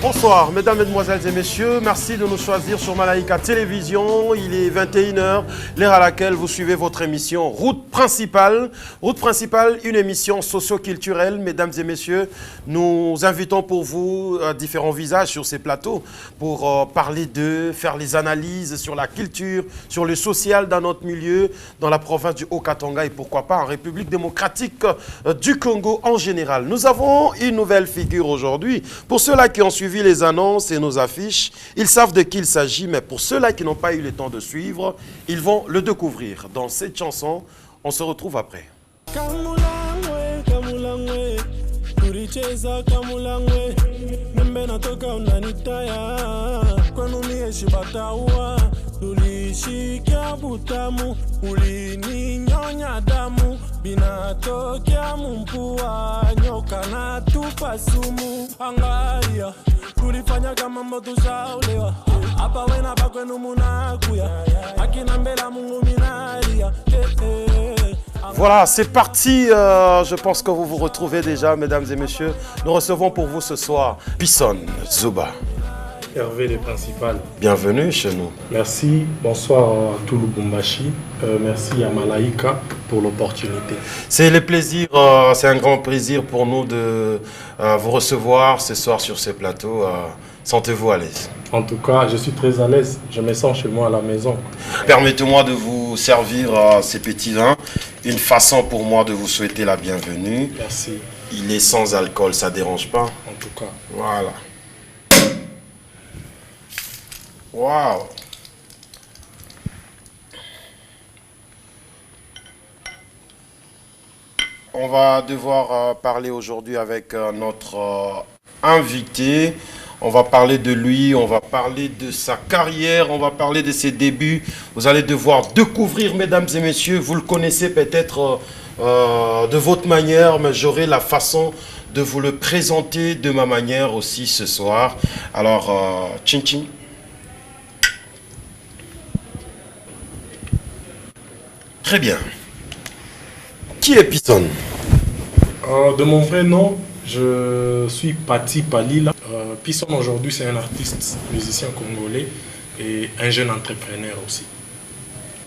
Bonsoir, mesdames, mesdemoiselles et messieurs. Merci de nous choisir sur Malaika Télévision. Il est 21h, l'heure à laquelle vous suivez votre émission Route Principale. Route Principale, une émission socio-culturelle. Mesdames et messieurs, nous invitons pour vous différents visages sur ces plateaux pour parler d'eux, faire les analyses sur la culture, sur le social dans notre milieu, dans la province du Haut-Katanga et pourquoi pas en République démocratique du Congo en général. Nous avons une nouvelle figure aujourd'hui. Pour ceux-là qui ont suivi les annonces et nos affiches, ils savent de qui il s'agit, mais pour ceux-là qui n'ont pas eu le temps de suivre, ils vont le découvrir. Dans cette chanson, on se retrouve après. Tulishika butamu ulininyonya damu binatokea mumpua nyoka na tupasumu angalia tulifanya kama moto shaulewa hapa wena bakwenu munakuya akina mbela mungu minalia Voilà, c'est parti. Je pense que vous vous retrouvez déjà, mesdames et messieurs. Nous recevons pour vous ce soir Pisson Zuba. Hervé le principal. Bienvenue chez nous. Merci, bonsoir à tout Lubumbashi. Merci à Malaika pour l'opportunité. C'est le plaisir, c'est un grand plaisir pour nous de vous recevoir ce soir sur ce plateau. Sentez-vous à l'aise? En tout cas, je suis très à l'aise. Je me sens chez moi à la maison. Permettez-moi de vous servir ces petits vins. Une façon pour moi de vous souhaiter la bienvenue. Merci. Il est sans alcool, ça ne dérange pas? En tout cas. Voilà. Waouh! On va devoir parler aujourd'hui avec notre invité. On va parler de lui, on va parler de sa carrière, on va parler de ses débuts. Vous allez devoir découvrir, mesdames et messieurs, vous le connaissez peut-être de votre manière, mais j'aurai la façon de vous le présenter de ma manière aussi ce soir. Alors, tching tching. Très bien. Qui est Pisson? De mon vrai nom, je suis Pati Palila. Pisson aujourd'hui, c'est un artiste, musicien congolais et un jeune entrepreneur aussi.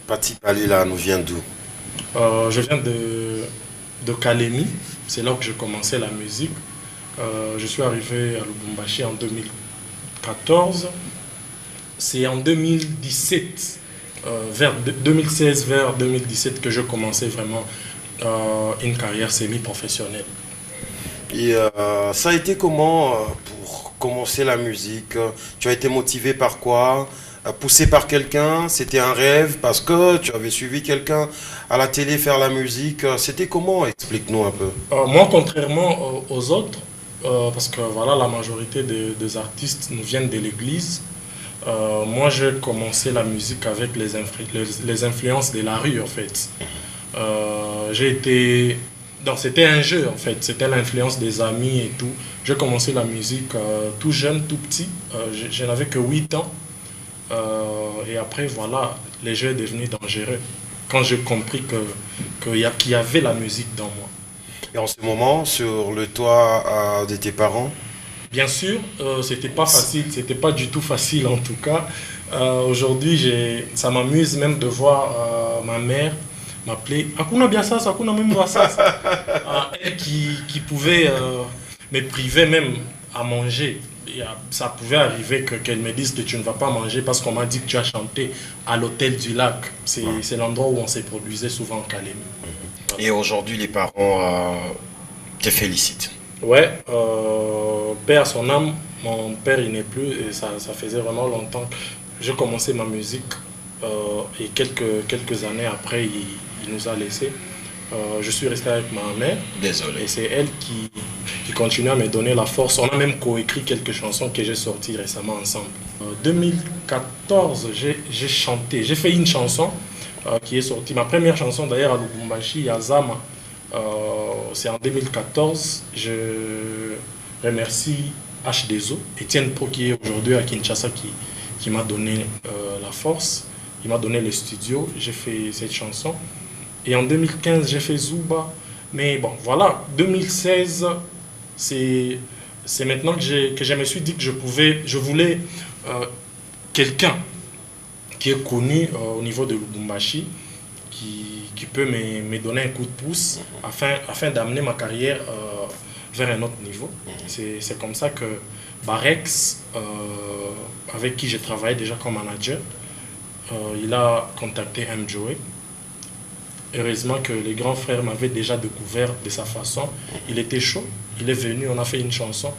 Pati Palila nous vient d'où? Je viens de Kalemi. C'est là que j'ai commencé la musique. Je suis arrivé à Lubumbashi en 2014. C'est en 2017. Vers 2016 vers 2017 que je commençais vraiment une carrière semi-professionnelle. Et ça a été comment pour commencer la musique? Tu as été motivé par quoi? Poussé par quelqu'un? C'était un rêve parce que tu avais suivi quelqu'un à la télé faire la musique? C'était comment? Explique-nous un peu. Moi, contrairement aux autres, parce que voilà, la majorité des artistes nous viennent de l'église. Moi, j'ai commencé la musique avec les influences de la rue, en fait. C'était un jeu, en fait. C'était l'influence des amis et tout. J'ai commencé la musique tout jeune, tout petit. Je n'avais que 8 ans. Et après, voilà, les jeux sont devenus dangereux. Quand j'ai compris qu'il y avait la musique dans moi. Et en ce moment, sur le toit de tes parents? Bien sûr, c'était pas facile, c'était pas du tout facile en tout cas. Aujourd'hui, ça m'amuse même de voir ma mère m'appeler Akuna bien ça, Akuna même ça. Elle qui pouvait me priver même à manger. ça pouvait arriver qu'elle me dise que tu ne vas pas manger parce qu'on m'a dit que tu as chanté à l'hôtel du lac. C'est l'endroit où on s'est produisait souvent en Calémie. Voilà. Et aujourd'hui, les parents te félicitent. Ouais, père à son âme, mon père il n'est plus et ça faisait vraiment longtemps que j'ai commencé ma musique et quelques années après il nous a laissés. Je suis resté avec ma mère. Désolé. Et c'est elle qui continue à me donner la force. On a même coécrit quelques chansons que j'ai sorties récemment ensemble. En 2014, j'ai chanté. J'ai fait une chanson qui est sortie. Ma première chanson d'ailleurs à Lubumbashi, Yazama. C'est en 2014. Je remercie H2O, Étienne Pro qui est aujourd'hui à Kinshasa qui m'a donné la force. Il m'a donné le studio. J'ai fait cette chanson. Et en 2015, j'ai fait Zouba. Mais bon, voilà, 2016, c'est maintenant que je me suis dit que je voulais quelqu'un qui est connu au niveau de Lubumbashi, qui peut me donner un coup de pouce afin d'amener ma carrière vers un autre niveau. C'est comme ça que Barex, avec qui j'ai travaillé déjà comme manager, il a contacté M. Joey. Heureusement que les grands frères m'avaient déjà découvert de sa façon. Il était chaud, il est venu, on a fait une chanson.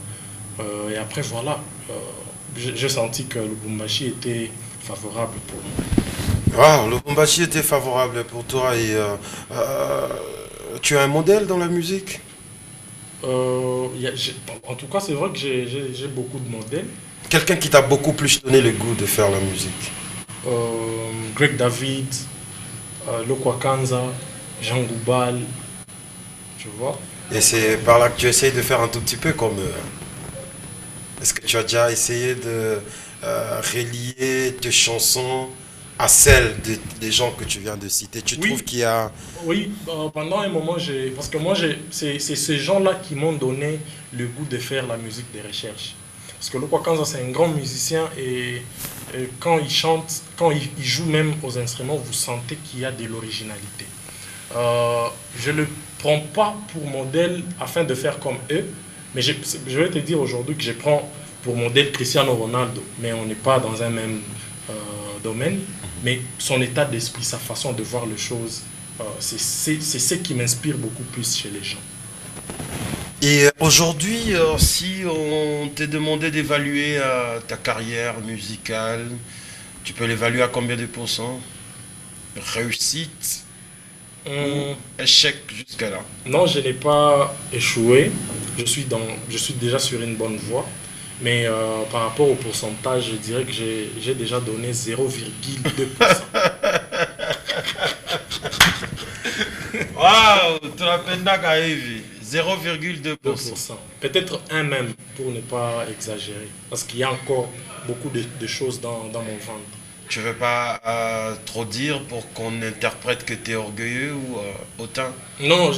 Et après, voilà, j'ai senti que Lubumbashi était favorable pour moi. Wow, Lubumbashi était favorable pour toi. Et tu as un modèle dans la musique? En tout cas, c'est vrai que j'ai beaucoup de modèles. Quelqu'un qui t'a beaucoup plus donné le goût de faire la musique? Greg David, Lokwa Kanza, Jean Goubal, tu vois. Et c'est par là que tu essayes de faire un tout petit peu comme eux. Est-ce que tu as déjà essayé de relier tes chansons à celles des gens que tu viens de citer? Tu trouves qu'il y a... Oui, pendant un moment, parce que moi, c'est ces gens-là qui m'ont donné le goût de faire la musique de recherche. Parce que Lokwa Kanza, c'est un grand musicien et quand il chante, quand il joue même aux instruments, vous sentez qu'il y a de l'originalité. Je ne le prends pas pour modèle afin de faire comme eux, mais je vais te dire aujourd'hui que je prends pour modèle Cristiano Ronaldo, mais on n'est pas dans un même domaine, mais son état d'esprit, sa façon de voir les choses, c'est ce qui m'inspire beaucoup plus chez les gens. Et aujourd'hui, si on te demandait d'évaluer ta carrière musicale, tu peux l'évaluer à combien de pourcents? Réussite ou échec jusqu'à là? Non, je n'ai pas échoué. Je suis déjà sur une bonne voie. Mais par rapport au pourcentage, je dirais que j'ai déjà donné 0,2%. Waouh, tu l'as peine d'arriver. 0,2%. Peut-être un même, pour ne pas exagérer. Parce qu'il y a encore beaucoup de choses dans mon ventre. Tu ne veux pas trop dire pour qu'on interprète que tu es orgueilleux ou hautain? Non,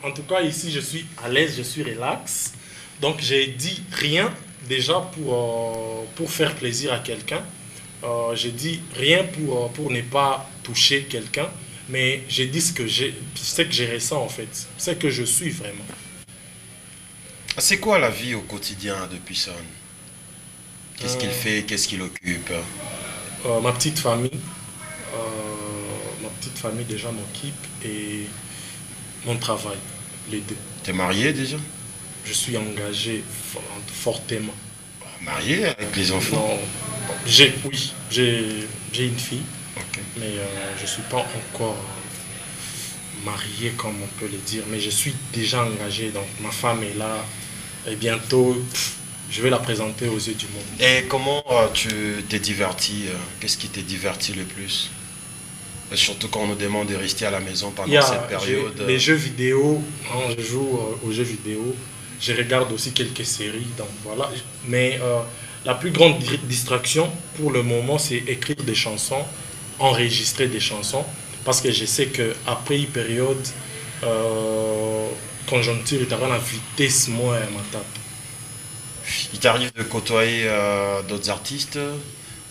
en tout cas ici je suis à l'aise, je suis relax. Donc j'ai dit rien déjà pour faire plaisir à quelqu'un. J'ai dit rien pour ne pas toucher quelqu'un. Mais j'ai dit ce que je ressens en fait, ce que je suis vraiment. C'est quoi la vie au quotidien de Pison? Qu'est-ce qu'il fait? Qu'est-ce qu'il occupe? Ma petite famille. Ma petite famille déjà m'occupe et mon travail, les deux. Tu es marié déjà? Je suis engagé fortement. Marié avec les enfants? Non, j'ai une fille. Okay. Mais je ne suis pas encore marié, comme on peut le dire. Mais je suis déjà engagé. Donc ma femme est là. Et bientôt, je vais la présenter aux yeux du monde. Et comment tu t'es diverti? Qu'est-ce qui t'est diverti le plus? Et surtout quand on nous demande de rester à la maison pendant cette période. Les jeux vidéo, je joue aux jeux vidéo. Je regarde aussi quelques séries. Donc voilà. Mais la plus grande distraction pour le moment, c'est écrire des chansons, enregistrer des chansons, parce que je sais qu'après une période, conjoncture, il y a la vitesse moins à ma table. Il t'arrive de côtoyer d'autres artistes,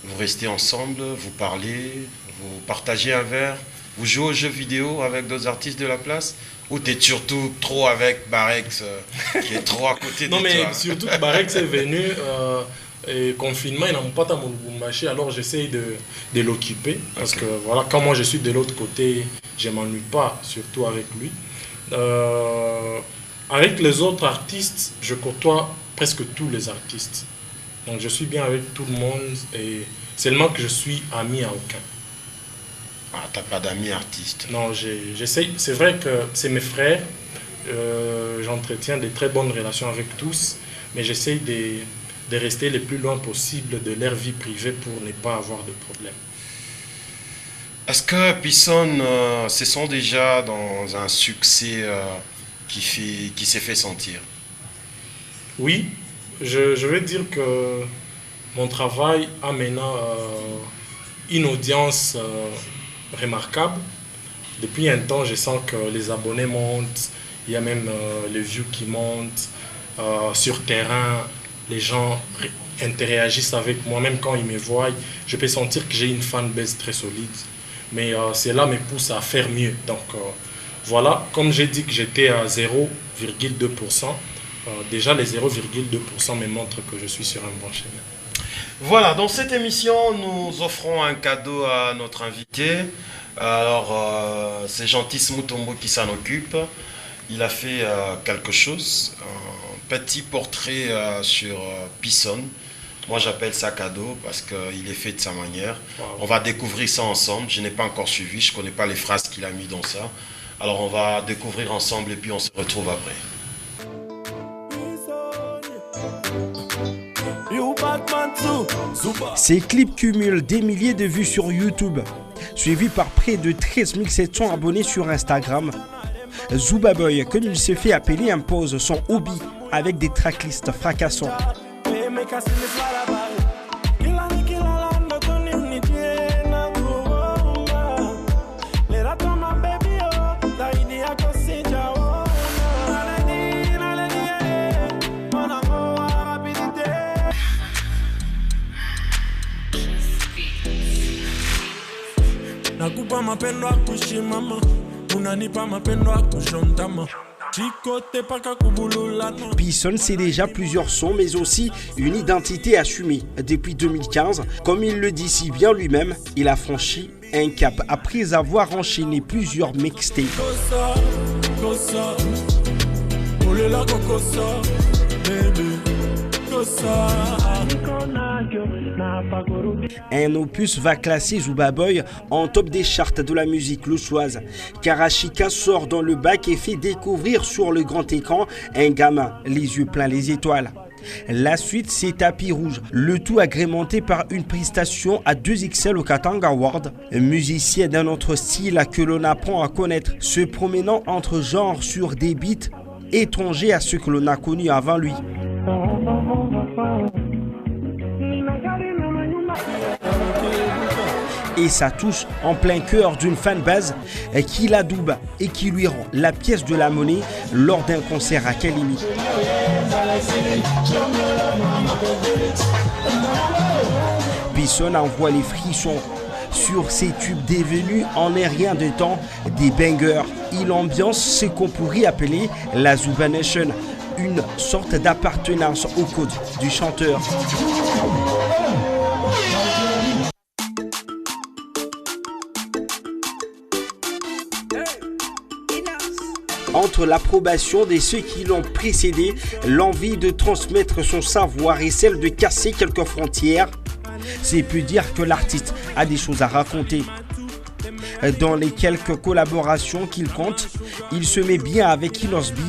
vous restez ensemble, vous parlez, vous partagez un verre. Vous jouez aux jeux vidéo avec d'autres artistes de la place? Ou t'es surtout trop avec Barex qui est trop à côté de toi? Non, mais surtout que Barex est venu et confinement, il n'a pas à mon Lubumbashi, alors j'essaye de l'occuper. Parce que voilà, quand moi je suis de l'autre côté, je ne m'ennuie pas, surtout avec lui. Avec les autres artistes, je côtoie presque tous les artistes. Donc je suis bien avec tout le monde et seulement que je suis ami à aucun. Ah, t'as pas d'amis artistes? Non, j'essaye. C'est vrai que c'est mes frères. J'entretiens de très bonnes relations avec tous, mais j'essaye de rester le plus loin possible de leur vie privée pour ne pas avoir de problème. Est-ce que Pison se sent déjà dans un succès qui s'est fait sentir? Oui, je vais dire que mon travail a maintenant une audience remarquable. Depuis un temps, je sens que les abonnés montent, il y a même les views qui montent. Sur terrain, les gens interagissent avec moi, même quand ils me voient, je peux sentir que j'ai une fanbase très solide. Mais cela me pousse à faire mieux. Donc voilà, comme j'ai dit que j'étais à 0,2%, déjà les 0,2% me montrent que je suis sur un bon chemin. Voilà, dans cette émission, nous offrons un cadeau à notre invité. Alors, c'est Gentis Mutombo qui s'en occupe. Il a fait quelque chose, un petit portrait sur Pison. Moi, j'appelle ça cadeau parce qu'il est fait de sa manière. Wow. On va découvrir ça ensemble. Je n'ai pas encore suivi, je ne connais pas les phrases qu'il a mis dans ça. Alors, on va découvrir ensemble et puis on se retrouve après. Ces clips cumulent des milliers de vues sur YouTube, suivis par près de 13 700 abonnés sur Instagram. Zubaboy, comme il se fait appeler, impose son hobby avec des tracklists fracassants. Nakupa mapendo ya kushimama, unanipa mapendo ya kushontama. Pison, c'est déjà plusieurs sons, mais aussi une identité assumée. Depuis 2015, comme il le dit si bien lui-même, il a franchi un cap après avoir enchaîné plusieurs mixtapes. Un opus va classer Zubaboy en top des charts de la musique louchoise. Karashika sort dans le bac et fait découvrir sur le grand écran un gamin, les yeux pleins les étoiles. La suite, c'est Tapis Rouge, le tout agrémenté par une prestation à 2XL au Katanga Award. Musicien d'un autre style que l'on apprend à connaître, se promenant entre genres sur des beats étrangers à ceux que l'on a connus avant lui. Et ça touche en plein cœur d'une fanbase qui l'adoube et qui lui rend la pièce de la monnaie lors d'un concert à Kalimi. Pison envoie les frissons sur ces tubes devenus en un rien de temps des bangers. Il ambiance ce qu'on pourrait appeler la Zuba Nation, une sorte d'appartenance au code du chanteur. Entre l'approbation de ceux qui l'ont précédé, l'envie de transmettre son savoir et celle de casser quelques frontières, c'est peu dire que l'artiste a des choses à raconter. Dans les quelques collaborations qu'il compte, il se met bien avec Inosbi,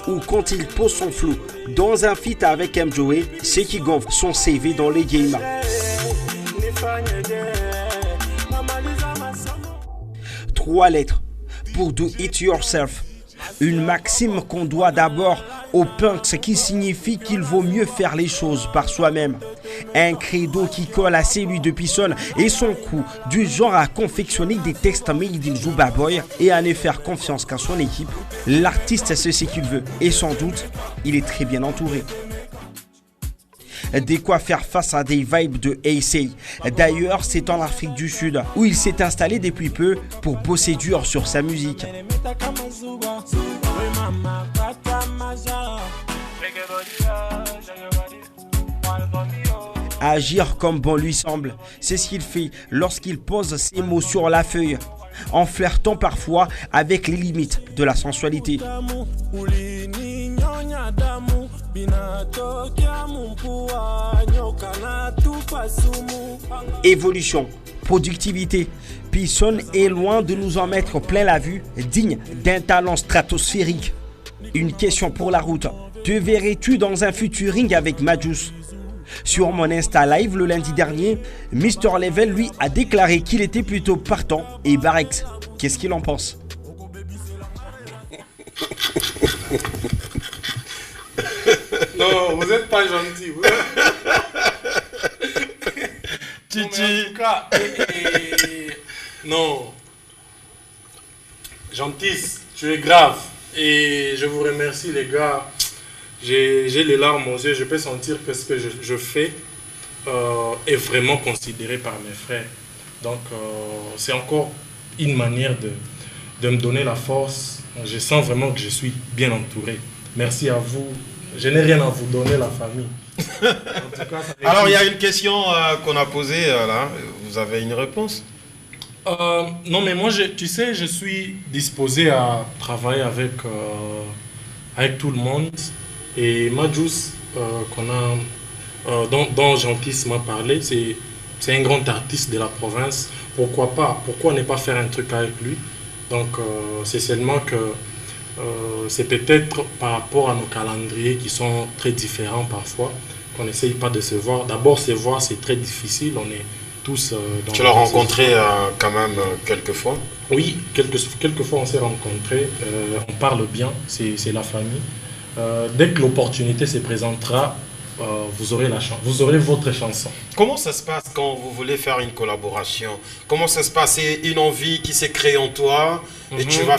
ou quand il pose son flow dans un feat avec MJoey, c'est qui gonfle son CV dans les games. Trois lettres pour Do It Yourself. Une maxime qu'on doit d'abord aux punks, qui signifie qu'il vaut mieux faire les choses par soi-même. Un credo qui colle à celui de Pison et son coup, du genre à confectionner des textes made in Zubaboy et à ne faire confiance qu'à son équipe. L'artiste sait ce qu'il veut et sans doute, il est très bien entouré. de quoi faire face à des vibes de AC. D'ailleurs, c'est en Afrique du Sud où il s'est installé depuis peu pour bosser dur sur sa musique. Agir comme bon lui semble, c'est ce qu'il fait lorsqu'il pose ses mots sur la feuille, en flirtant parfois avec les limites de la sensualité. Évolution, productivité, Pisson est loin de nous en mettre plein la vue, digne d'un talent stratosphérique. Une question pour la route, te verrais-tu dans un featuring avec Majus? Sur mon Insta Live le lundi dernier, Mr Level lui a déclaré qu'il était plutôt partant et Barex, qu'est-ce qu'il en pense? Non, vous n'êtes pas gentil. Titi. En tout cas, non. Gentis, tu es grave. Et je vous remercie les gars. J'ai les larmes aux yeux. Je peux sentir que ce que je fais est vraiment considéré par mes frères. Donc c'est encore une manière de me donner la force. Je sens vraiment que je suis bien entouré. Merci à vous. Je n'ai rien à vous donner, la famille. En tout cas, alors, il y a une question qu'on a posée là. Vous avez une réponse? Non, mais moi, tu sais, je suis disposé à travailler avec tout le monde. Et Majus, dont Gentis m'a parlé, c'est un grand artiste de la province. Pourquoi pas? Pourquoi ne pas faire un truc avec lui? Donc, c'est seulement que c'est peut-être par rapport à nos calendriers qui sont très différents parfois, qu'on n'essaye pas de se voir. D'abord, se voir, c'est très difficile. On est tous dans... Tu l'as rencontré quand même quelques fois? Oui, quelques fois on s'est rencontrés. On parle bien, c'est la famille. Dès que l'opportunité se présentera, vous aurez votre chanson. Comment ça se passe quand vous voulez faire une collaboration? Comment ça se passe? C'est une envie qui s'est créée en toi et tu vas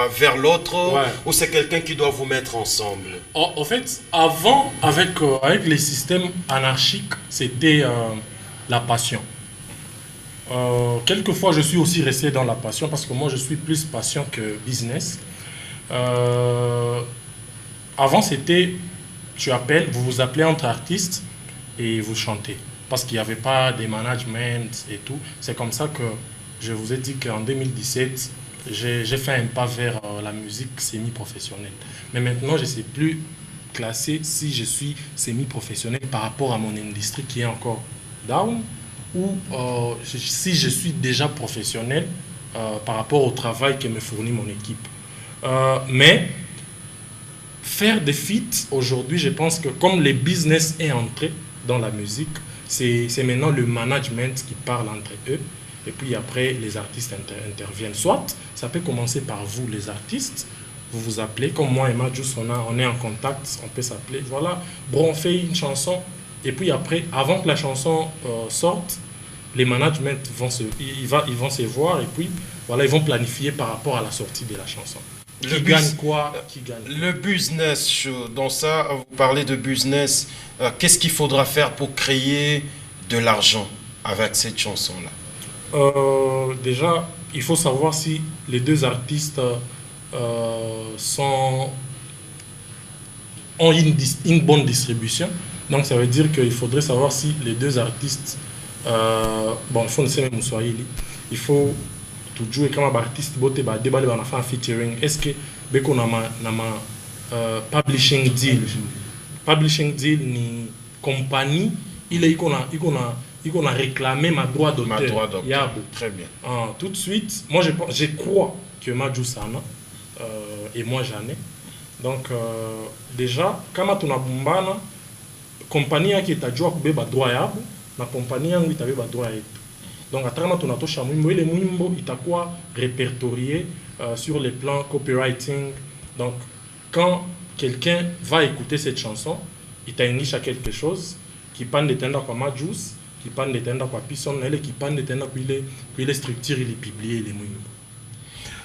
vers l'autre, ouais. Ou c'est quelqu'un qui doit vous mettre ensemble? En fait, avant, avec les systèmes anarchiques, c'était la passion. Quelquefois, je suis aussi resté dans la passion parce que moi, je suis plus passion que business. Avant, c'était... Tu appelles, vous vous appelez entre artistes et vous chantez. Parce qu'il n'y avait pas de management et tout. C'est comme ça que je vous ai dit qu'en 2017, j'ai fait un pas vers la musique semi-professionnelle. Mais maintenant, je ne sais plus classer si je suis semi-professionnel par rapport à mon industrie qui est encore down ou si je suis déjà professionnel par rapport au travail que me fournit mon équipe. Mais... faire des feats, aujourd'hui, je pense que comme le business est entré dans la musique, c'est maintenant le management qui parle entre eux. Et puis après, les artistes interviennent. Soit, ça peut commencer par vous, les artistes. Vous vous appelez, comme moi et Majus, on est en contact, on peut s'appeler. Voilà, bon, on fait une chanson. Et puis après, avant que la chanson sorte, les managements vont se voir. Et puis, voilà, ils vont planifier par rapport à la sortie de la chanson. Qui gagne quoi? Qui gagne? Le business, dans ça, vous parlez de business. Qu'est-ce qu'il faudra faire pour créer de l'argent avec cette chanson-là? Déjà, il faut savoir si les deux artistes ont une bonne distribution. Donc, ça veut dire qu'il faudrait savoir si les deux artistes... bon, il faut ne même Swahili. Il faut... toujours comme un artiste boté ba débalé ba na faire un featuring. Est-ce que beko na ma publishing deal ni compagnie il a réclamé ma droit d'auteur. Très bien. Tout de suite, moi je crois que Majus sana et moi j'en ai. Donc déjà kama tuna bumbana compagnie qui est adjoint ku ba droit yabo na compagnie yangu itabe ba droit yetu. Donc, à travers notre chameau, les mouimbo, il t'a quoi répertorié sur les plans copywriting. Donc, quand quelqu'un va écouter cette chanson, il t'a niche à quelque chose qui parle de tenda comme Majus, qui parle de tenda comme Pisson, qui parle de tenda comme il est structuré, il est publié, les mouimbo.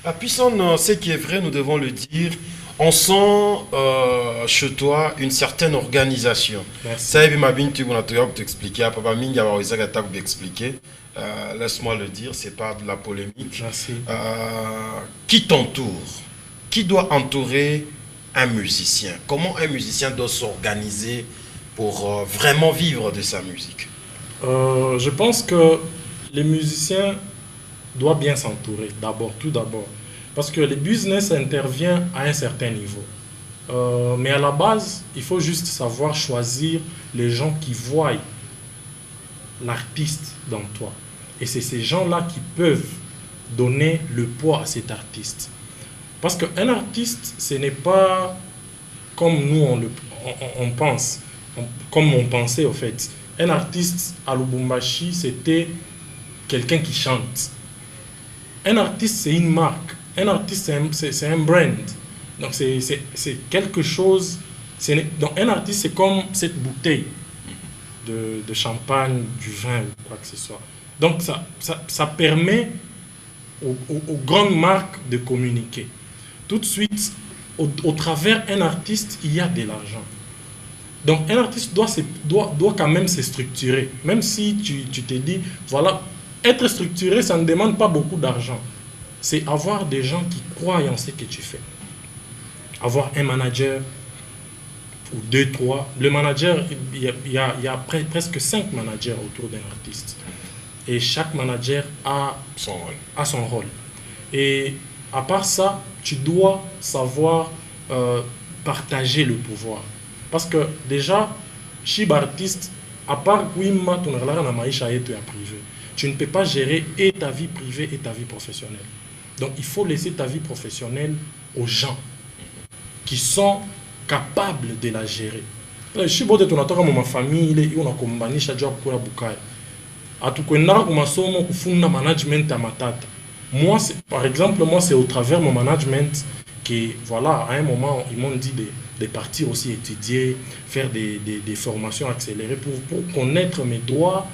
À Pisson, ce qui est vrai, nous devons le dire, On sent chez toi une certaine organisation. Merci. Ça, tu vas t'expliquer. Papa Minga va expliquer. Laisse-moi le dire, c'est pas de la polémique. Merci. Qui t'entoure? Qui doit entourer un musicien? Comment un musicien doit s'organiser pour vraiment vivre de sa musique? Je pense que les musiciens doivent bien s'entourer, tout d'abord. Parce que le business intervient à un certain niveau. Mais à la base, il faut juste savoir choisir les gens qui voient l'artiste dans toi. Et c'est ces gens-là qui peuvent donner le poids à cet artiste. Parce qu'un artiste, ce n'est pas comme nous on pense, comme on pensait au fait. Un artiste à Lubumbashi, c'était quelqu'un qui chante. Un artiste, c'est une marque. Un artiste, c'est un brand. Donc c'est quelque chose. Donc un artiste, c'est comme cette bouteille de champagne, du vin ou quoi que ce soit. Donc ça permet aux grandes marques de communiquer. Tout de suite, au travers d'un artiste, il y a de l'argent. Donc un artiste doit quand même se structurer. Même si tu te dis, voilà, être structuré, ça ne demande pas beaucoup d'argent. C'est avoir des gens qui croient en ce que tu fais. Avoir un manager, ou 2, 3. Le manager, il y a presque 5 managers autour d'un artiste. Et chaque manager a son rôle. Et à part ça, tu dois savoir partager le pouvoir. Parce que déjà, chez l'artiste, à part Wimma, tu ne peux pas gérer et ta vie privée et ta vie professionnelle. Donc il faut laisser ta vie professionnelle aux gens qui sont capables de la gérer. Je suis bon de ton attendre ma famille, il y a une compagnie chaque jour pour la boucaille. À tout cas, management à ma tata. Moi, par exemple, c'est au travers de mon management que, voilà, à un moment, ils m'ont dit de partir aussi étudier, faire des formations accélérées pour connaître mes droits,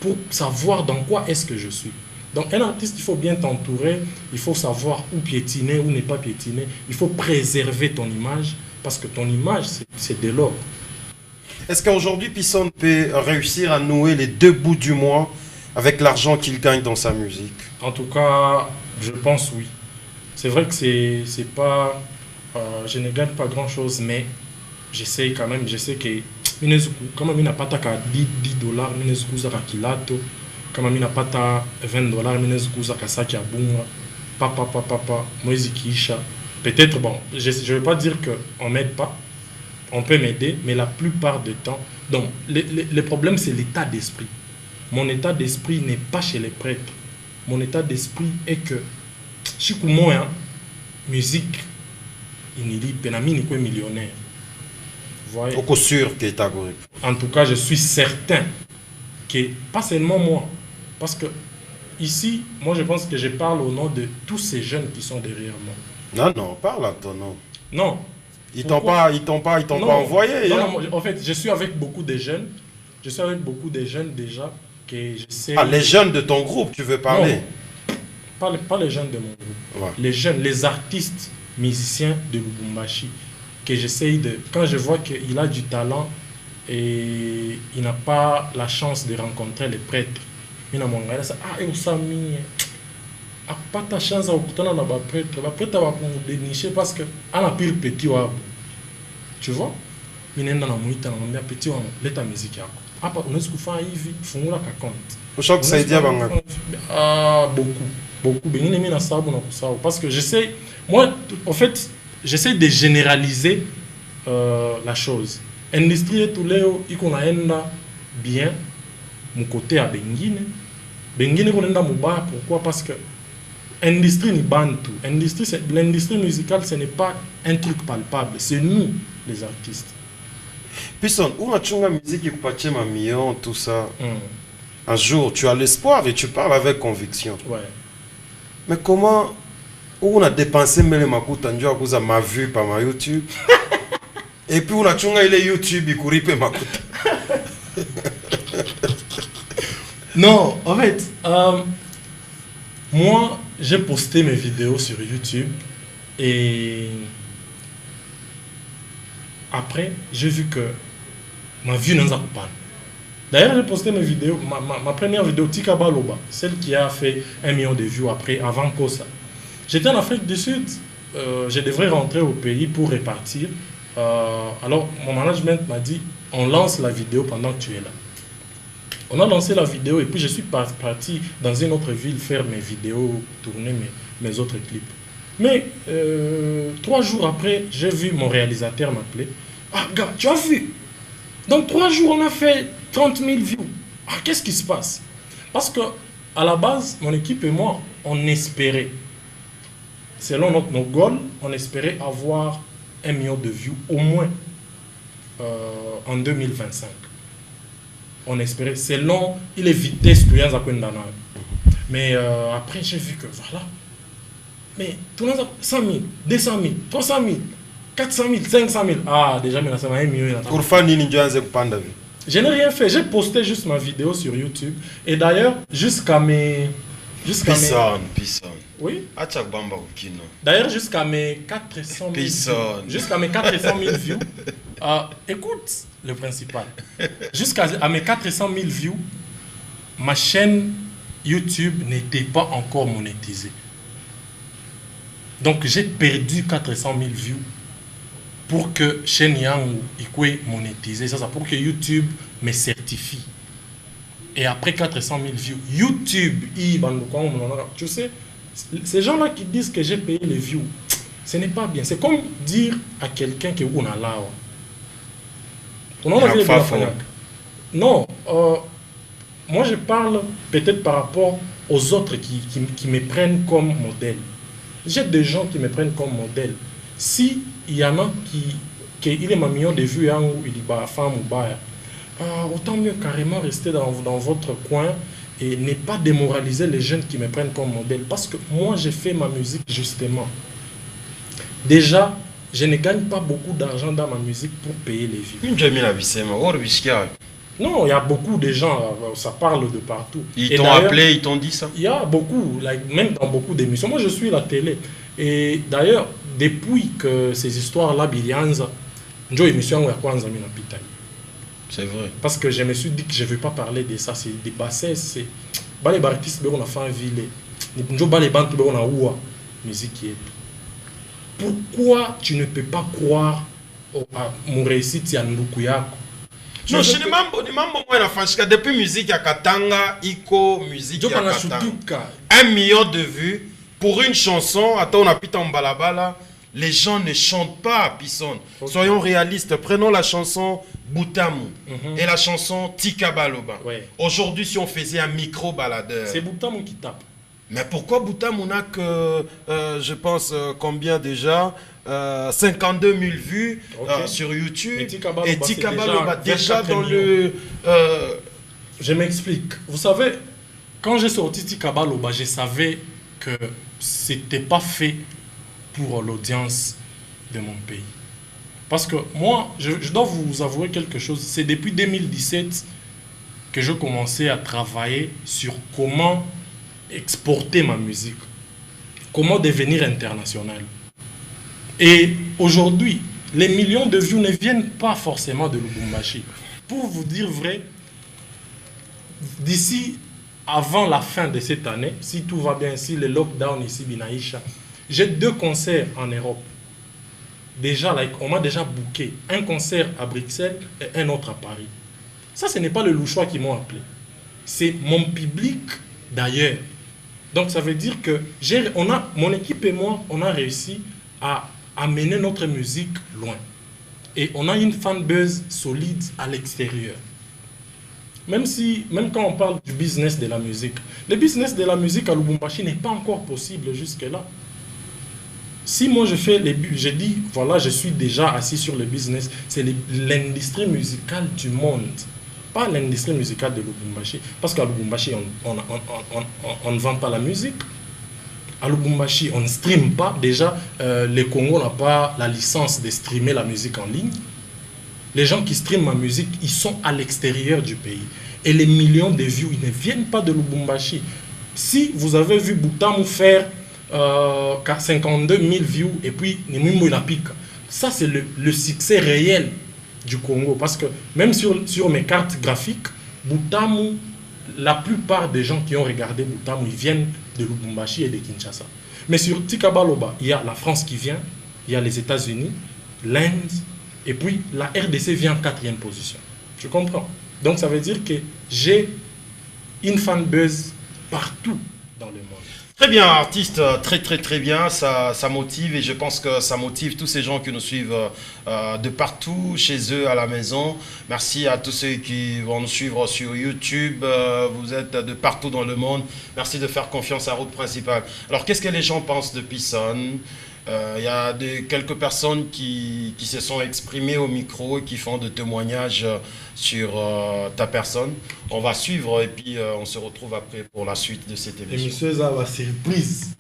pour savoir dans quoi est-ce que je suis. Donc, un artiste, il faut bien t'entourer, il faut savoir où piétiner, où ne pas piétiner. Il faut préserver ton image, parce que ton image, c'est de l'or. Est-ce qu'aujourd'hui, Pisson peut réussir à nouer les 2 bouts du mois avec l'argent qu'il gagne dans sa musique? En tout cas, je pense oui. C'est vrai que c'est pas... je ne gagne pas grand-chose, mais j'essaie quand même. Je sais que... Quand même, il n'a pas $10, quand même, il n'a pas $20, papa, peut-être, bon, je ne veux pas dire qu'on ne m'aide pas. On peut m'aider, mais la plupart du temps... Donc, le problème, c'est l'état d'esprit. Mon état d'esprit n'est pas chez les prêtres. Mon état d'esprit est que, chez moi, musique, il dit, Penami n'est pas millionnaire. Voyez? Sûr que en tout cas, je suis certain que, pas seulement moi, parce que ici, moi, je pense que je parle au nom de tous ces jeunes qui sont derrière moi. Non, parle à ton nom. Non. Ils t'ont pas envoyé. Non, en fait, je suis avec beaucoup de jeunes. Je suis avec beaucoup de jeunes déjà que je sais... Ah, les jeunes de ton groupe, tu veux parler? Non, pas les jeunes de mon groupe. Ouais. Les jeunes, les artistes musiciens de Lubumbashi, que j'essaye de... Quand je vois qu'il a du talent et il n'a pas la chance de rencontrer les prêtres, il n'a pas ta chance à rencontrer les prêtres. Les prêtres vont dénicher parce que à la pire petit wab. Tu vois? Il y a un petit wab. L'état musique. Après, on est ce qu'on fait ici, il faut que compte. Je crois que ça aide bien. Beaucoup. Parce que j'essaie, moi, en fait, j'essaie de généraliser la chose. Industrie et tout léo, il y a bien mon côté à Benguine. Benguine, on a mouba. Pourquoi? Parce que l'industrie n'est pas tout. L'industrie musicale, ce n'est pas un truc palpable. C'est nous, les artistes. Pisson, où as-tu la musique qui passe ma million, tout ça? Un jour, tu as l'espoir et tu parles avec conviction. Ouais. Mais comment, où on a dépensé mes makuta, à cause de ma vue par ma YouTube? Et puis on a chunga il est YouTube, il courit pe makuta. Non, en fait, moi, j'ai posté mes vidéos sur YouTube et après, j'ai vu que ma vue n'a pas. D'ailleurs, j'ai posté mes vidéos, ma première vidéo, Tika Baloba, celle qui a fait 1 million de vues après, avant Kosa. J'étais en Afrique du Sud, je devrais rentrer au pays pour répartir. Alors, mon management m'a dit, on lance la vidéo pendant que tu es là. On a lancé la vidéo et puis je suis parti dans une autre ville faire mes vidéos, tourner mes autres clips. Mais 3 jours après, j'ai vu mon réalisateur m'appeler. Ah, gars, tu as vu? Donc 3 jours, on a fait 30 000 views. Ah, qu'est-ce qui se passe? Parce que à la base, mon équipe et moi, on espérait, selon nos goals, on espérait avoir 1 million de vues au moins en 2025. On espérait, selon les vitesses que nous avons. Mais après, j'ai vu que voilà. Mais tout le monde a 100 000, 200 000, 300 000, 400 000, 500 000. Ah, déjà, mais ça m'a 1 million. Pour faire Ninja Panda. Je n'ai rien fait, j'ai posté juste ma vidéo sur YouTube. Et d'ailleurs, jusqu'à mes. Pisson. Oui. D'ailleurs, jusqu'à mes 400 000 Pisson. Jusqu'à mes 400 000 views. Écoute le principal. Jusqu'à mes 400 000 views, ma chaîne YouTube n'était pas encore monétisée. Donc j'ai perdu 400 000 views pour que chaîne Yang soit monétisée. Ça, pour que YouTube me certifie. Et après 400 000 views, YouTube, tu sais, ces gens-là qui disent que j'ai payé les views, ce n'est pas bien. C'est comme dire à quelqu'un que on a là. Non, moi je parle peut-être par rapport aux autres qui me prennent comme modèle. J'ai des gens qui me prennent comme modèle. Si il y en a qui il est ma million de vues ou il dit bah femme ou bah autant mieux carrément rester dans votre coin et ne pas démoraliser les jeunes qui me prennent comme modèle. Parce que moi j'ai fait ma musique justement. Déjà, je ne gagne pas beaucoup d'argent dans ma musique pour payer les vues. Non, il y a beaucoup de gens, ça parle de partout. Ils t'ont appelé, ils t'ont dit ça? Il y a beaucoup, même dans beaucoup d'émissions. Moi, je suis la télé. Et d'ailleurs, depuis que ces histoires-là, Bilianza, c'est vrai. parce que je me suis dit que je ne vais pas parler de ça. C'est des bassesses. C'est les artistes, on a fait un ville. Les bandes, on a où musique. Pourquoi tu ne peux pas croire à mon réussite à Ndukuyako? Non, je ne m'en pas depuis musique à Katanga, Iko, musique à Katanga. 1 million de vues pour une chanson, attends, on a pita en balabala. Les gens ne chantent pas, Pisson. Okay. Soyons réalistes. Prenons la chanson Boutamu et la chanson Tika Baloba. Ouais. Aujourd'hui, si on faisait un micro-baladeur... C'est Boutamu qui tape. Mais pourquoi Boutamu n'a que, je pense, combien déjà 52 000 vues sur YouTube. Et Tika Baloba déjà dans le... Je m'explique. Vous savez, quand j'ai sorti Tika Baloba, je savais que c'était pas fait pour l'audience de mon pays. Parce que moi, je dois vous avouer quelque chose. C'est depuis 2017 que je commençais à travailler sur comment exporter ma musique. Comment devenir international. Et aujourd'hui, les millions de vues ne viennent pas forcément de Lubumbashi. Pour vous dire vrai, d'ici avant la fin de cette année, si tout va bien, si le lockdown ici, Binaïcha, j'ai 2 concerts en Europe. Déjà, on m'a déjà booké un concert à Bruxelles et un autre à Paris. Ça, ce n'est pas le louchois qui m'ont appelé. C'est mon public d'ailleurs. Donc, ça veut dire que mon équipe et moi, on a réussi à amener notre musique loin. Et on a une fanbase solide à l'extérieur. Même quand on parle du business de la musique, le business de la musique à Lubumbashi n'est pas encore possible jusque-là. Si moi je dis, voilà, je suis déjà assis sur le business, c'est l'industrie musicale du monde, pas l'industrie musicale de Lubumbashi. Parce qu'à Lubumbashi, on ne vend pas la musique. À Lubumbashi, on ne stream pas. Déjà, le Congo n'a pas la licence de streamer la musique en ligne. Les gens qui streament ma musique, ils sont à l'extérieur du pays. Et les millions de vues, ils ne viennent pas de Lubumbashi. Si vous avez vu Boutamu faire 52 000 views et puis Nimimbo il a pique. ça c'est le succès réel du Congo. Parce que même sur mes cartes graphiques, Butamu, la plupart des gens qui ont regardé Butamu, ils viennent de Lubumbashi et de Kinshasa. Mais sur Tikabaloba, il y a la France qui vient, il y a les États-Unis, l'Inde, et puis la RDC vient en 4e position. Tu comprends? Donc ça veut dire que j'ai une fanbase partout dans le monde. Très bien, artiste, très bien, ça motive et je pense que ça motive tous ces gens qui nous suivent de partout, chez eux, à la maison. Merci à tous ceux qui vont nous suivre sur YouTube, vous êtes de partout dans le monde. Merci de faire confiance à Route Principale. Alors, qu'est-ce que les gens pensent de Pison? Il y a quelques personnes qui se sont exprimées au micro et qui font des témoignages sur ta personne. On va suivre et puis on se retrouve après pour la suite de cette émission. Et monsieur, ça va surprise.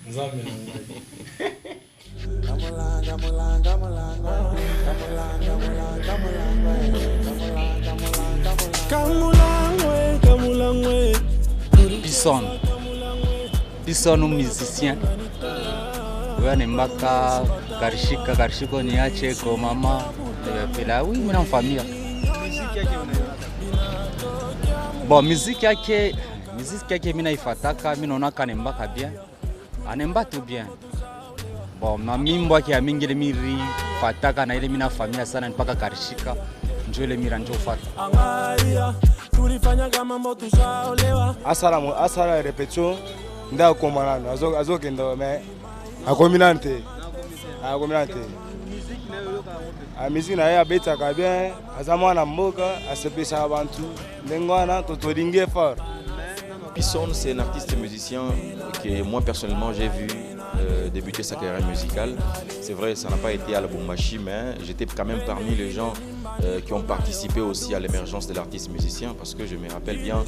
Pison musicien. Nembaka karishiko niache ko mama pela oui mna famille. Bon musique yake mina ifataka mina naona kanembaka bien. Anemba tout bien. Bon mamimbo yake ya mingi ile miri fataka na ile mina famille sana mpaka karishika njoo ile mira njoo fata. Tulifanya kama moto shaolewa. Asala repetition nda komarana azokenda mais akominante musique na ya betaka bien azama na mboka asepesa abantu ndengwana totolinge fort. Pison, c'est un artiste musicien que moi personnellement j'ai vu débuter sa carrière musicale. C'est vrai, ça n'a pas été à la Lubumbashi, mais j'étais quand même parmi les gens qui ont participé aussi à l'émergence de l'artiste musicien, parce que je me rappelle bien,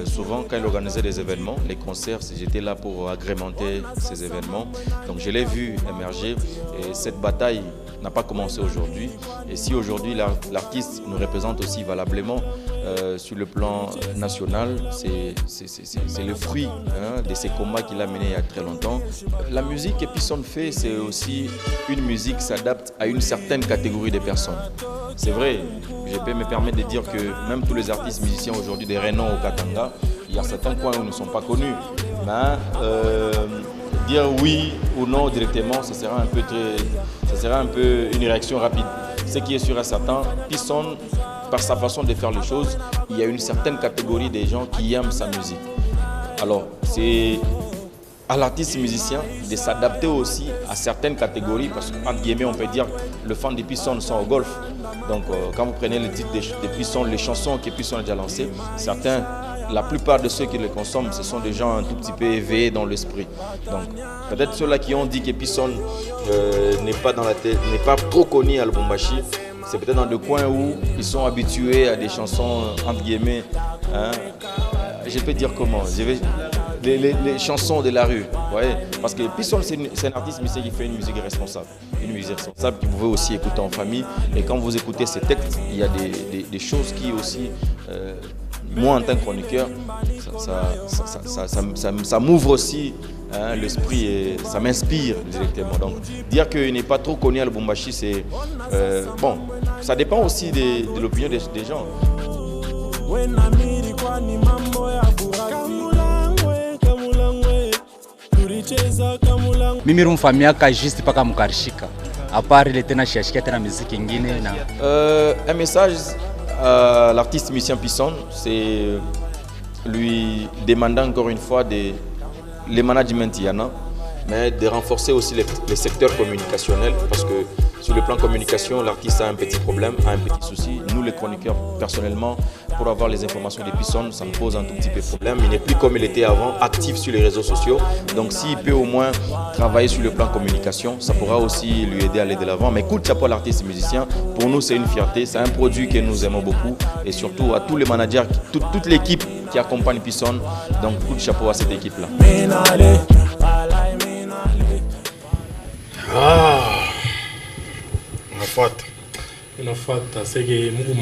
souvent quand il organisait des événements, les concerts, j'étais là pour agrémenter ces événements. Donc je l'ai vu émerger et cette bataille n'a pas commencé aujourd'hui. Et si aujourd'hui l'artiste nous représente aussi valablement sur le plan national, c'est le fruit de ces combats qu'il a menés il y a très longtemps. La musique que Pison fait, c'est aussi une musique qui s'adapte à une certaine catégorie de personnes. C'est vrai, je peux me permettre de dire que même tous les artistes musiciens aujourd'hui des renom au Katanga, il y a certains coins où ils ne sont pas connus. Mais dire oui ou non directement, ce sera un peu une réaction rapide. Ce qui est sûr et certain, Pison, par sa façon de faire les choses, il y a une certaine catégorie des gens qui aiment sa musique. Alors, c'est à l'artiste musicien de s'adapter aussi à certaines catégories, parce qu'entre guillemets, on peut dire que le fan de Pison sont au golf. Donc, quand vous prenez les titres de Pison, les chansons que Pison a déjà lancées, certains, la plupart de ceux qui les consomment, ce sont des gens un tout petit peu éveillés dans l'esprit. Donc, peut-être ceux-là qui ont dit que Pison n'est pas trop connu à Lubumbashi, c'est peut-être dans des coins où ils sont habitués à des chansons, entre guillemets, je peux dire comment, les chansons de la rue, vous voyez, parce que Pison c'est un artiste musicien qui fait une musique responsable que vous pouvez aussi écouter en famille, et quand vous écoutez ces textes, il y a des choses qui aussi, moi en tant que chroniqueur, ça m'ouvre aussi l'esprit et ça m'inspire directement. Donc dire qu'il n'est pas trop connu à Lubumbashi, c'est bon, ça dépend aussi de l'opinion des gens. Mimi rumfamiaka juste paka mkarishika. À part il était na shashika tena musique ingine na un message à l'artiste musicien Pison, c'est lui demander encore une fois les management il y en a, mais de renforcer aussi les secteurs communicationnels, parce que sur le plan communication, l'artiste a un petit problème, a un petit souci. Nous, les chroniqueurs, personnellement, pour avoir les informations de Pison, ça me pose un tout petit peu de problème. Il n'est plus comme il était avant, actif sur les réseaux sociaux. Donc s'il peut au moins travailler sur le plan communication, ça pourra aussi lui aider à aller de l'avant. Mais coup de chapeau à l'artiste musicien, pour nous c'est une fierté, c'est un produit que nous aimons beaucoup. Et surtout à tous les managers, toute l'équipe qui accompagne Pison. Donc coup de chapeau à cette équipe-là. Unafuata c'est que Mungu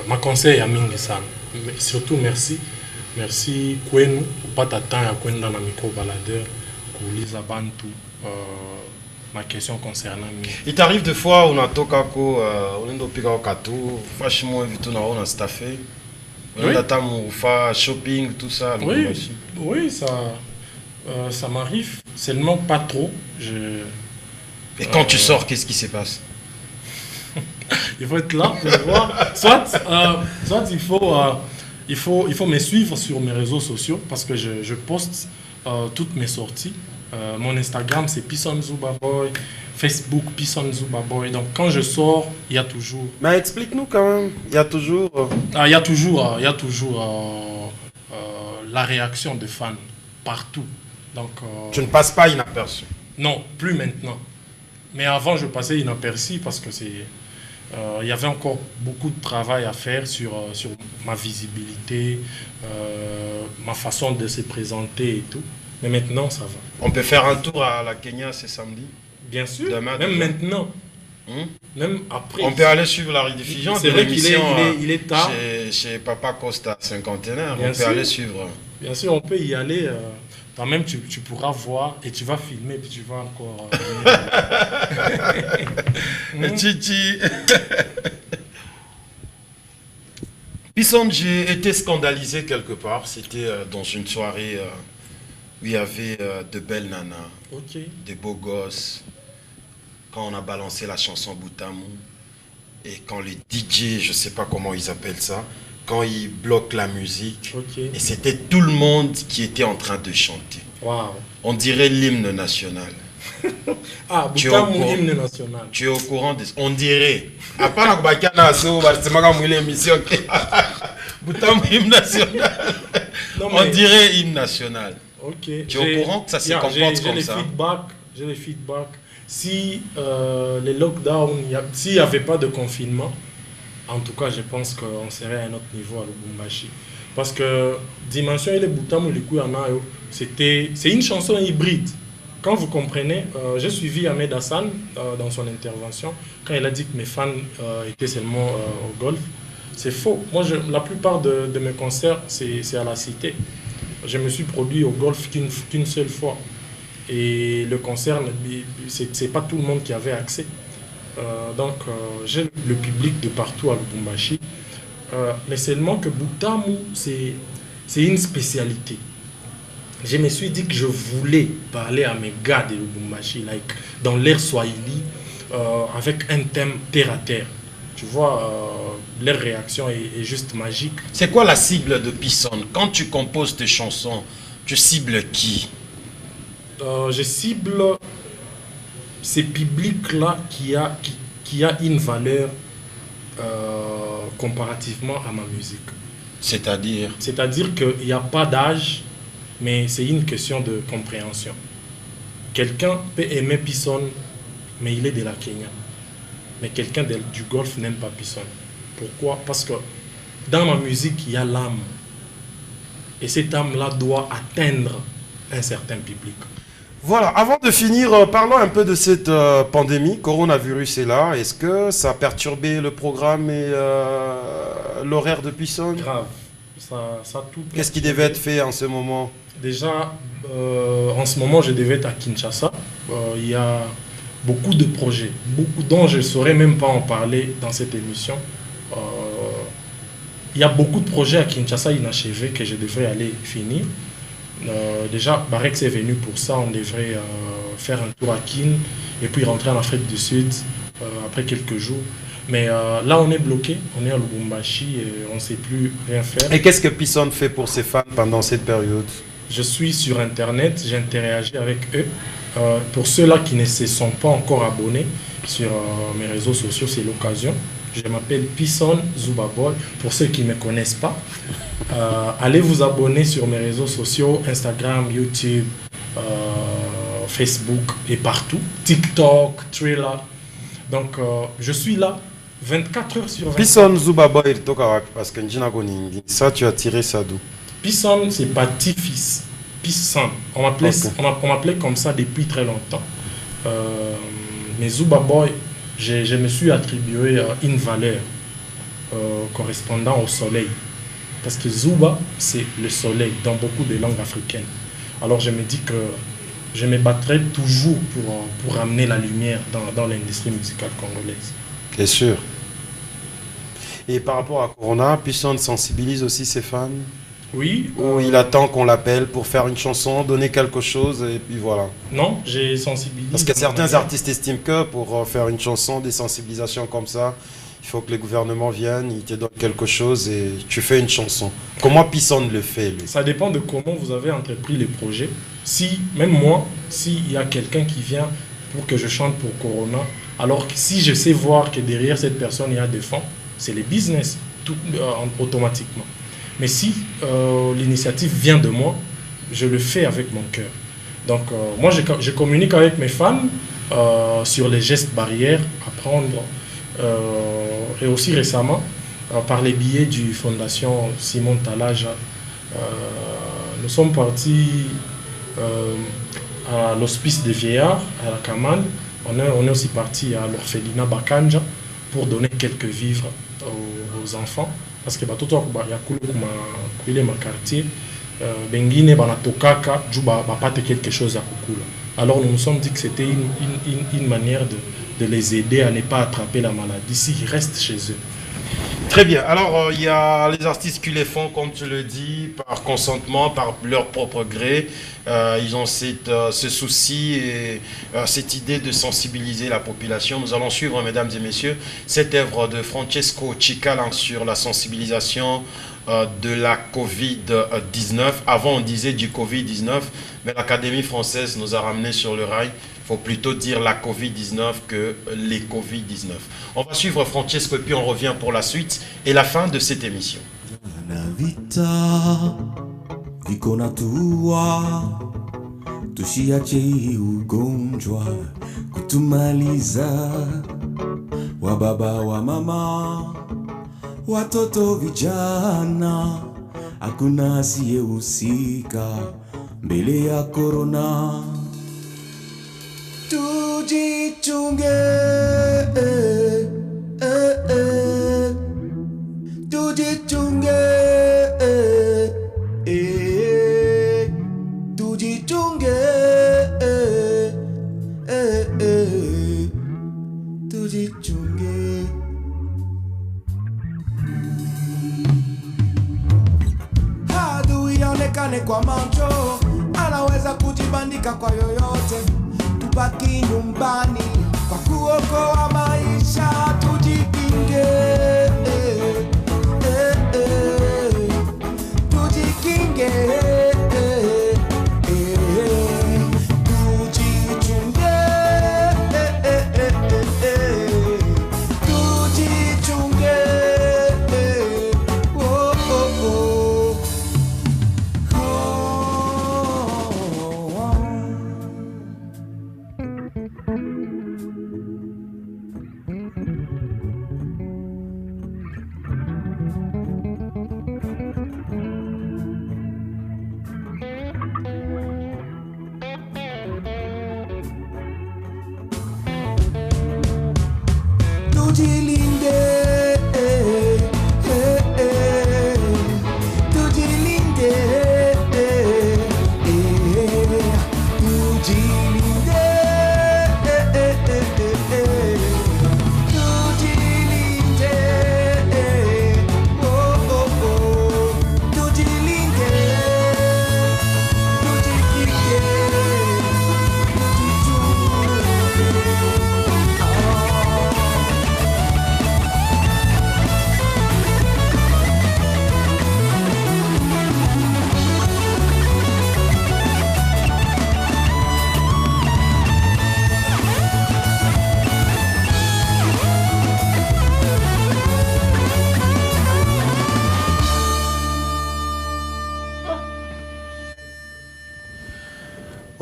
ma conseil à mingi sana. Surtout merci kwenu kupata temps ya kwenda na micro baladeur kuuliza bantu ma question concernant Mimi. Il t'arrive des fois on a tokako on ndo pika katou franchement vite on a staffé. On Oui. attend faire shopping tout ça. Oui, oui, ça m'arrive, seulement pas trop. Et quand tu sors, qu'est-ce qui se passe? Il faut être là pour le voir. Soit il faut me suivre sur mes réseaux sociaux parce que je poste toutes mes sorties. Mon Instagram c'est Pisson Zubaboy, Facebook Pisson Zubaboy. Donc quand je sors, il y a toujours. Mais explique-nous quand même. Il y a toujours. Il y a toujours la réaction des fans partout. Donc. Tu ne passes pas inaperçu. Non, plus maintenant. Mais avant, je passais inaperçu parce que il y avait encore beaucoup de travail à faire sur ma visibilité, ma façon de se présenter et tout. Mais maintenant, ça va. On peut faire un tour à la Kenya ce samedi. Bien sûr, Demain, même déjà. maintenant. Même après. On peut aller suivre la rediffusion C'est de vrai qu'il est, l'émission il est tard. chez Papa Costa, cinquantenaire. Bien On peut sûr. aller suivre. Bien sûr, on peut y aller. Toi-même, tu pourras voir et tu vas filmer puis tu vas encore. Titi. Pisson, j'ai été scandalisé quelque part. C'était dans une soirée où il y avait de belles nanas, Ok. des beaux gosses. Quand on a balancé la chanson Boutamou et quand les DJ, je ne sais pas comment ils appellent ça, quand ils bloquent la musique. Ok. Et c'était tout le monde qui était en train de chanter. Waouh. On dirait l'hymne national. Ah, Tu es au Boutamou, courant. hymne national. Tu es au courant de... On dirait. À part la Kubakana, c'est ma émission. Boutamou, hymne national. Non, On mais- dirait hymne national. Ok. Tu es au courant que ça se comporte comme ça? J'ai les feedbacks. Si les lockdowns, s'il n'y avait pas de confinement, en tout cas, je pense qu'on serait à un autre niveau à Lubumbashi. Parce que Dimension et les Boutamou, les Kouyanayo, c'est une chanson hybride. Quand vous comprenez, j'ai suivi Ahmed Hassan dans son intervention, quand il a dit que mes fans étaient seulement au golf. C'est faux. Moi, la plupart de mes concerts, c'est à la cité. Je me suis produit au golf qu'une seule fois. Et le concert, c'est pas tout le monde qui avait accès. Donc, j'ai le public de partout à Lubumbashi. Mais seulement que Boutamou, c'est une spécialité. Je me suis dit que je voulais parler à mes gars de Lubumbashi, dans l'air Swahili, avec un thème terre à terre. Tu vois, leur réaction est juste magique. C'est quoi la cible de Pisson? Quand tu composes tes chansons, tu cibles qui? Je cible ces publics-là qui a une valeur comparativement à ma musique. C'est-à-dire? C'est-à-dire qu'il n'y a pas d'âge, mais c'est une question de compréhension. Quelqu'un peut aimer Pisson, mais il est de la Kenya. Mais quelqu'un du Golfe n'aime pas Pisson. Pourquoi? Parce que dans ma musique, il y a l'âme. Et cette âme-là doit atteindre un certain public. Voilà, avant de finir, parlons un peu de cette pandémie. Coronavirus est là. Est-ce que ça a perturbé le programme et l'horaire de Pisson? Grave. Ça a tout. Qu'est-ce qui devait être fait en ce moment? Déjà, en ce moment, je devais être à Kinshasa. Il y a beaucoup de projets, beaucoup dont je ne saurais même pas en parler dans cette émission. Il y a beaucoup de projets à Kinshasa inachevés que je devrais aller finir. Déjà, Barex est venu pour ça. On devrait faire un tour à Kin et puis rentrer en Afrique du Sud après quelques jours. Mais là, on est bloqué. On est à Lubumbashi et on ne sait plus rien faire. Et qu'est-ce que Pisson fait pour ses fans pendant cette période? Je suis sur Internet, j'interagis avec eux. Pour ceux-là qui ne se sont pas encore abonnés sur mes réseaux sociaux, c'est l'occasion. Je m'appelle Pisson Zubaboy. Pour ceux qui ne me connaissent pas, allez vous abonner sur mes réseaux sociaux, Instagram, YouTube, Facebook et partout. TikTok, Thriller. Donc, je suis là 24 heures sur 24. Pisson Zubaboy, parce que ça, tu as tiré ça d'où? Pisson, c'est petit-fils. Pisson. On m'appelait comme ça depuis très longtemps. Mais Zubaboy, je me suis attribué une valeur correspondant au soleil. Parce que Zuba, c'est le soleil dans beaucoup de langues africaines. Alors je me dis que je me battrai toujours pour ramener la lumière dans l'industrie musicale congolaise. Bien sûr. Et par rapport à Corona, P-Son sensibilise aussi ses fans? Oui. Ou il attend qu'on l'appelle pour faire une chanson, donner quelque chose et puis voilà? Non, j'ai sensibilisé. Parce que certains artistes estiment que pour faire une chanson, des sensibilisations comme ça, il faut que les gouvernements viennent, ils te donnent quelque chose et tu fais une chanson. Comment P-Son le fait, lui? Ça dépend de comment vous avez entrepris les projets. Si, même moi, s'il y a quelqu'un qui vient pour que je chante pour Corona, alors que si je sais voir que derrière cette personne il y a des fonds, c'est les business, automatiquement. Mais si l'initiative vient de moi, je le fais avec mon cœur. Donc moi je communique avec mes fans sur les gestes barrières à prendre. Et aussi récemment, par les billets du Fondation Simon Talaja, nous sommes partis à l'hospice des vieillards, à la Kamane. On est aussi parti à l'orphelinat Bakanja pour donner quelques vivres aux enfants. Parce que il y a quartier, bengine banatokaka, juba bapate quelque chose à kukula. Alors nous nous sommes dit que c'était une manière de les aider à ne pas attraper la maladie s'ils restent chez eux. Très bien. Alors, il y a les artistes qui les font, comme tu le dis, par consentement, par leur propre gré. Ils ont ce souci et cette idée de sensibiliser la population. Nous allons suivre, mesdames et messieurs, cette œuvre de Francesco Cicala sur la sensibilisation de la Covid-19. Avant, on disait du Covid-19, mais l'Académie française nous a ramenés sur le rail. Il faut plutôt dire la Covid-19 que les Covid-19. On va suivre Francesco et puis on revient pour la suite et la fin de cette émission. Watoto vijana hakuna asiyehusika mbele ya corona. Tujichunge, tujichunge, tujichunge, tujichunge. Adui yaonekane kwa macho, anaweza kujibandika kwa yoyote. Tubaki nyumbani kwa kuokoa maisha, tujikinge, tujikinge, tujichunge, tujichunge, oh, oh, oh. Tujilinde, tujilinde, tujilinde, tujilinde, oh, oh, oh, tujilinde, tujikike,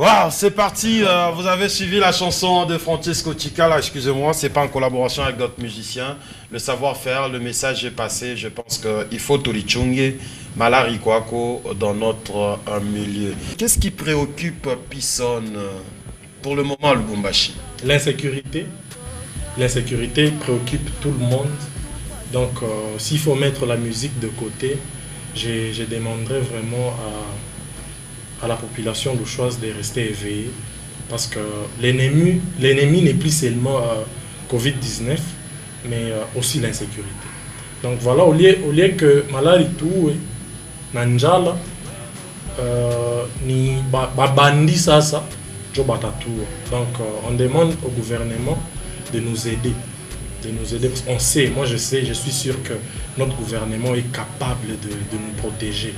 Wow, c'est parti. Vous avez suivi la chanson de Francesco Cicala. Excusez-moi, c'est pas en collaboration avec d'autres musiciens. Le savoir-faire, le message est passé. Je pense qu'il faut Torichunge, Malari Kwako dans notre milieu. Qu'est-ce qui préoccupe P-Son pour le moment à Lubumbashi? L'insécurité. L'insécurité préoccupe tout le monde. Donc, s'il faut mettre la musique de côté, je demanderais vraiment à la population louchoise de rester éveillée parce que l'ennemi n'est plus seulement Covid-19, mais aussi l'insécurité. Donc voilà, au lieu que malari tout nanjala ni babandi sasa jo batatou. Donc on demande au gouvernement de nous aider. Parce qu'on sait, moi je suis sûr que notre gouvernement est capable de nous protéger.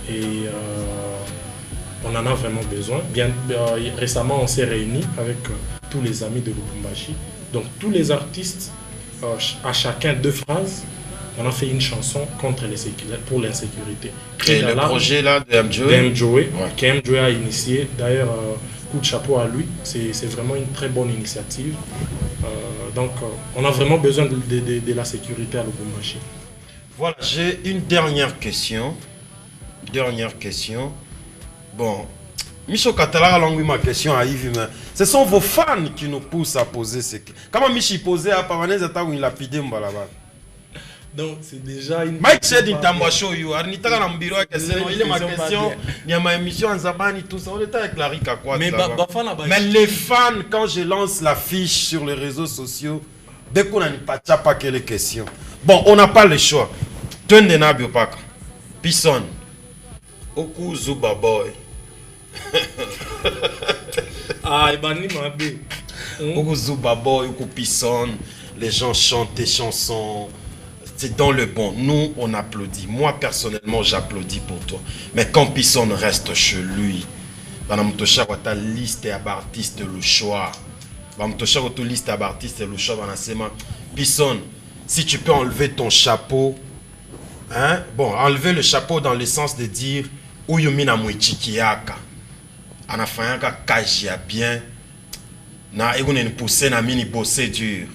Et on en a vraiment besoin. Récemment, on s'est réunis avec tous les amis de Lubumbashi. Donc tous les artistes, à chacun 2 phrases, on a fait une chanson pour l'insécurité. Et le projet là de Mjoé, que Mjoé a initié. D'ailleurs, coup de chapeau à lui. C'est vraiment une très bonne initiative. Donc on a vraiment besoin de la sécurité à Lubumbashi. Voilà, j'ai une dernière question. Bon, Micho Katala a langué ma question à Yves, mais ce sont vos fans qui nous poussent à poser ces questions. Comment Michi posait à Pavanese à où il a pidé Mbalaba? Donc c'est déjà une... Mike said in Tambasho, you are nitaka na mbiro yake il est ma question, il y a ma émission en Zabani, tout ça, on était avec Larry Kakwa. Mais les fans, quand je lance l'affiche sur les réseaux sociaux, dès qu'on a une pas quelle question. Bon, on n'a pas le choix. Twende na biopaka. Pisson. Oku Zuba Boy. Ah, Ebani Mabe. Oku Zuba Boy, Oku Pisson. Les gens chantent des chansons. C'est dans le bon. Nous, on applaudit. Moi, personnellement, j'applaudis pour toi. Mais quand Pisson reste chez lui, Banamtosha ta liste d'artistes le choix. Banamtosha ta liste d'artistes le choix. Pisson, si tu peux enlever ton chapeau, hein? Bon, enlever le chapeau dans le sens de dire Uyumina Mwichikiaka. Anafanyaka kajia bien. Na egounen poussé na mini bossé dur.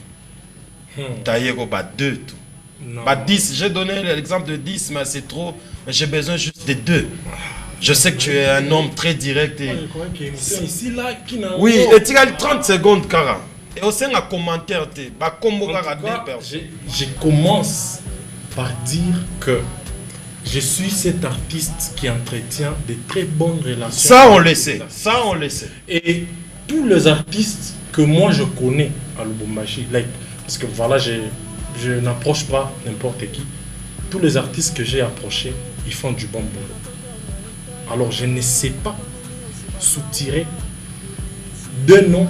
Taïego ba 2 tout. Bah 10, j'ai donné l'exemple de 10, mais c'est trop. J'ai besoin juste de 2. Je sais que tu es un homme très direct. Et... Oui, et tu as 30 secondes, Kara. Et aussi un commentaire, je commence par dire que je suis cet artiste qui entretient de très bonnes relations. Ça, on le sait. Ça, on le sait. Et tous les artistes que moi je connais à Lubumbashi, parce que voilà, je n'approche pas n'importe qui. Tous les artistes que j'ai approchés, ils font du bon boulot. Alors je ne sais pas soutirer 2 noms.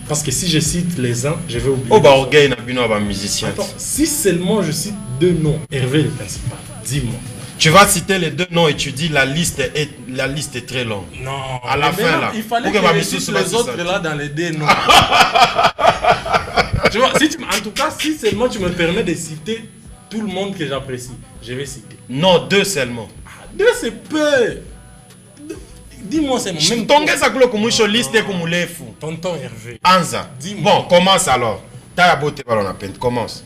Parce que si je cite les uns, je vais oublier. Oh, bah, orgueil, n'a pas musicien. Attends, si seulement je cite 2 noms, Hervé le principal, dis-moi. Tu vas citer les 2 noms et tu dis la liste est très longue. Non. À la fin, là. Il fallait que je cite les autres là dans les 2 noms. Tu vois, en tout cas, si seulement tu me permets de citer tout le monde que j'apprécie, je vais citer. Non, 2 seulement. 2 c'est peu. Dis-moi, c'est mon même. Tonton Hervé. Anza. Bon, commence alors. T'as beauté par la peine. Commence.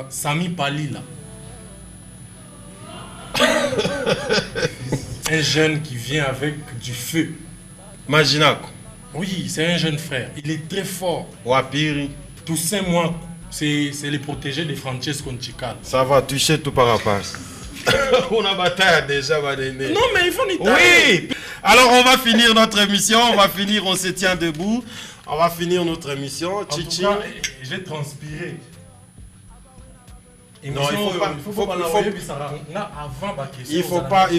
Sami Palila. Un jeune qui vient avec du feu. Maginaco. Oui, c'est un jeune frère. Il est très fort. Wapiri. Toussaint Moi, c'est le protégé de Francesco Nchikal. Ça va toucher tout par rapport. On a bataille déjà. Non, mais il faut n'y Oui. Alors on va finir notre émission. On va finir, on se tient debout. On va finir notre émission. Chichi. J'ai transpiré. Non, il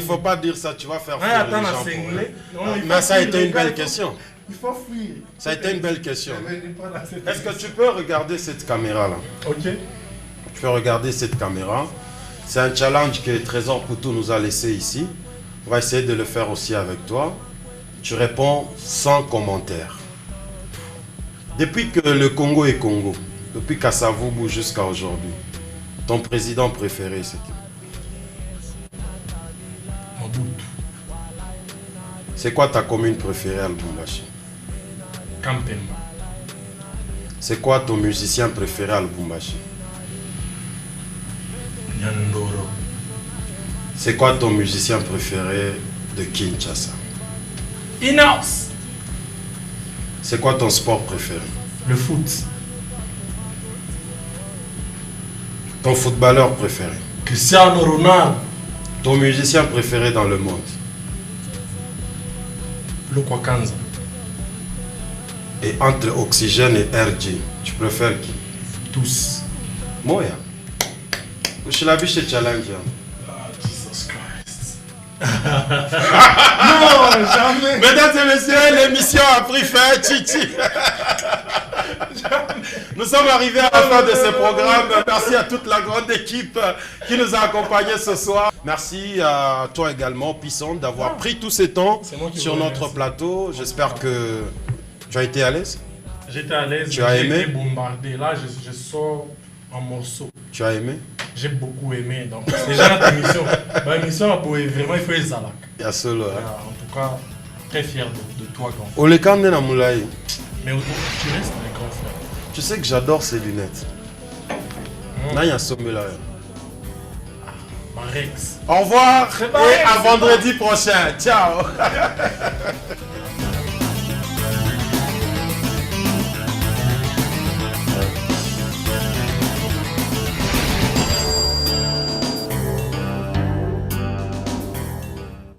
faut pas dire ça. Tu vas faire fuir les gens. Mais ça a été une belle question. Il faut fuir. Ça a été une belle question. Est-ce que tu peux regarder cette caméra-là? Ok. Tu peux regarder cette caméra. C'est un challenge que Trésor Poutou nous a laissé ici. On va essayer de le faire aussi avec toi. Tu réponds sans commentaire. Depuis que le Congo est Congo, depuis Kasavubu jusqu'à aujourd'hui, ton président préféré, c'est qui? Mobutu. C'est quoi ta commune préférée à Lubumbashi? Kampemba. C'est quoi ton musicien préféré à Lubumbashi? Nyandoro. C'est quoi ton musicien préféré de Kinshasa? Inos. C'est quoi ton sport préféré? Le foot. Ton footballeur préféré? Cristiano Ronaldo. Ton musicien préféré dans le monde? Lokwakanza. Et entre Oxygène et RG, tu préfères qui? Tous. Moya. Je l'ai vu chez Challenge. Jesus Christ. Non, jamais. Mesdames et messieurs, l'émission a pris fin, Chichi. Nous sommes arrivés à la fin de ce programme. Merci à toute la grande équipe qui nous a accompagnés ce soir. Merci à toi également, Pisson, d'avoir pris tout ce temps sur notre plateau. J'espère que tu as été à l'aise. J'étais à l'aise. Tu as aimé? J'ai été bombardé. Là, je sors en morceaux. Tu as aimé? J'ai beaucoup aimé. Donc, c'est déjà notre émission. L'émission, vraiment, il faut les zalak. Il y a solo. En tout cas, très fier de toi, grand. Olekande na Moulaye. Mais autour, tu restes un grand frère. Tu sais que j'adore ces lunettes. Là, il y a un sommet là. Marex. Au revoir C'est Marex, et à vendredi prochain. Ciao.